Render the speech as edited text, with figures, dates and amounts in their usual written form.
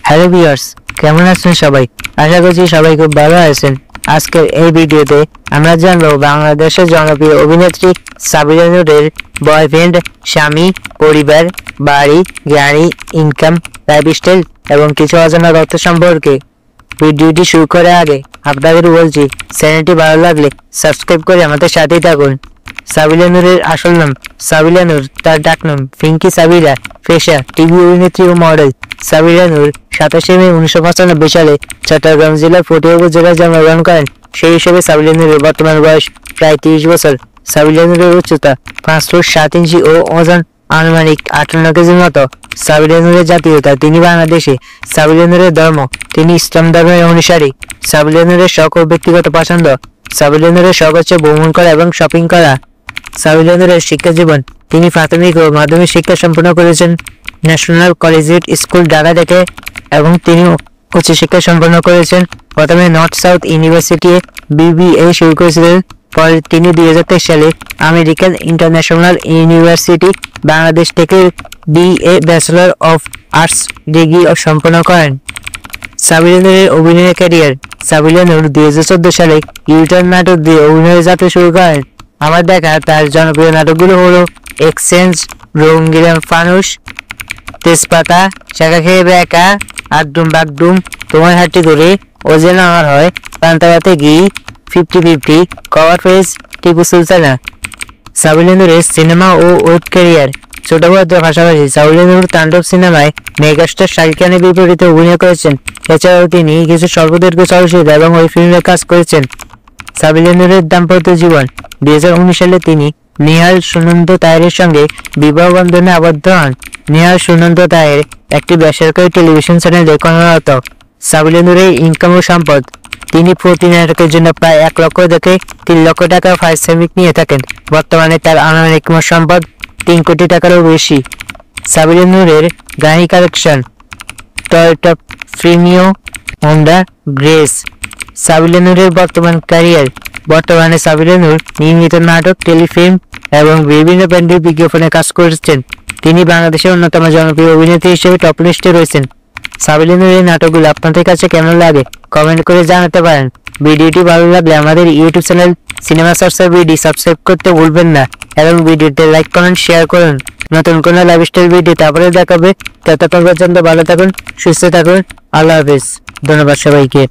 Hello viewers, কেমন আছেন সবাই? আশা করছি সবাই খুব ভালো আছেন। আজকের এই ভিডিওতে আমরা জানবো বাংলাদেশের জনপ্রিয় অভিনেত্রী সাবিনা নূরের বয়ফ্রেন্ড, স্বামী, পরিবার, বাড়ি, গাড়ি, ইনকাম, লাইফস্টাইল এবং কিছু অজানা তথ্য সম্পর্কে। ভিডিওটি শুরু করার আগে আপনাদের বলছি, চ্যানেলটি ভালো লাগলে সাবস্ক্রাইব করে আমাদের সাথেই থাকুন। সাবিনা নূরের আসল নাম সাবিনা নূর, তার ডাকনাম পিঙ্কি সাবিনা, পেশা টিভি অভিনেত্রী ও মডেল। সাবিনা নূর 27 মে 1995 সালে চট্টগ্রাম জেলার পটিয়া উপজেলায় জন্মগ্রহণ করেন। সেই হিসেবে সাবিনা নূরের বর্তমান বয়স প্রায় 30 বছর। সাবিনা নূরের উচ্চতা 5 ফুট 7 ইঞ্চি ও ওজন আনুমানিক 58 কেজির মতো। সাবিনা নূরের জাতীয়তা তিনি বাংলাদেশি। সাবিনা নূরের ধর্ম তিনি ইসলাম ধর্মের অনুসারী। সাবিনা নূরের শখ ও ব্যক্তিগত পছন্দ। সাবিনা নূরের শখ হচ্ছে ভ্রমণ করা এবং শপিং করা। সাবিনা নূরের শিক্ষা জীবন, তিনি প্রাথমিক ও মাধ্যমিক শিক্ষা সম্পন্ন করেছেন ন্যাশনাল কলেজিয়েট স্কুল ঢাকা থেকে এবং তিনি উচ্চশিক্ষা সম্পন্ন করেছেন প্রথমে নর্থ সাউথ ইউনিভার্সিটি BBA শুরু করেছিলেন। পরে তিনি 2023 সালে আমেরিকান ইন্টারন্যাশনাল ইউনিভার্সিটি বাংলাদেশ থেকে BA bachelor of arts degree সম্পন্ন করেন। সাবিনা নূরের অভিনয়ের ক্যারিয়ার। সাবিনা নূর 2014 সালে ইউটার্ন নাটক দিয়ে অভিনয়ের যাত্রা শুরু করেন। আমার দেখা তার জনপ্রিয় নাটকগুলো হলো এক্সচেঞ্জ, রঙ্গিলা ফানুস, তেজপাতা, শাখা খেয়ে বেকা, আড্ডুম বাগডুম, তোমার হাঁটি ধরে, ও যেন আমার হয়, পান্তাভাতে ঘি, 50-50, কভার ফেস, টিপু সুলতানা। সাবিনা নূরের সিনেমা ও ওয়েব ক্যারিয়ার। ছোট পর্দার পাশাপাশি সাবিনা নূর তাণ্ডব সিনেমায় মেগাস্টার শাকিব খানের বিপরীতে অভিনয় করেছেন। এছাড়াও তিনি কিছু স্বল্পদৈর্ঘ্য চলচ্চিত্র এবং ওই ফিল্মে কাজ করেছেন। সাবিনা নূরের দাম্পত্য জীবন। 2019 সালে তিনি নেহাল সুনন্দ তাহেরের সঙ্গে বিবাহ বন্ধনে আবদ্ধ হন। নেহাল সুনন্দ তাহের একটি বেসরকারি টেলিভিশন চ্যানেলে কর্মরত। সাবিনা নূরের ইনকাম ও সম্পদ। তিনি প্রতি নাটকের জন্য প্রায় 1 লক্ষ থেকে 3 লক্ষ টাকা পারিশ্রমিক নিয়ে থাকেন। বর্তমানে তার আনুমানিক সম্পদ 3 কোটি টাকারও বেশি। সাবিনা নূরের গাড়ি collection: Toyota Premio, Honda grace. Sabina নূরের বর্তমান ক্যারিয়ার। বর্তমানে সাবিনা নূর নিয়মিত নাটক, টেলিফিল্ম এবং বিভিন্ন ব্র্যান্ডের বিজ্ঞাপনে কাজ করছেন। তিনি বাংলাদেশের অন্যতম জনপ্রিয় অভিনেত্রী হিসেবে টপ লিস্টে রয়েছেন। সাবিনা নূরের নাটকগুলো আপনাদের কাছে কেমন লাগে কমেন্ট করে জানাতে পারেন। ভিডিওটি ভালো লাগলে আমাদের ইউটিউব চ্যানেল সিনেমা চর্চা বিডি সাবস্ক্রাইব করতে ভুলবেন না এবং ভিডিওতে লাইক, কমেন্ট, শেয়ার করুন। নতুন কোনো লাইফস্টাইল ভিডিও তারপরে দেখাবে। ততক্ষণ পর্যন্ত ভালো থাকুন, সুস্থ থাকুন। আল্লাহ হাফেজ। ধন্যবাদ সবাইকে।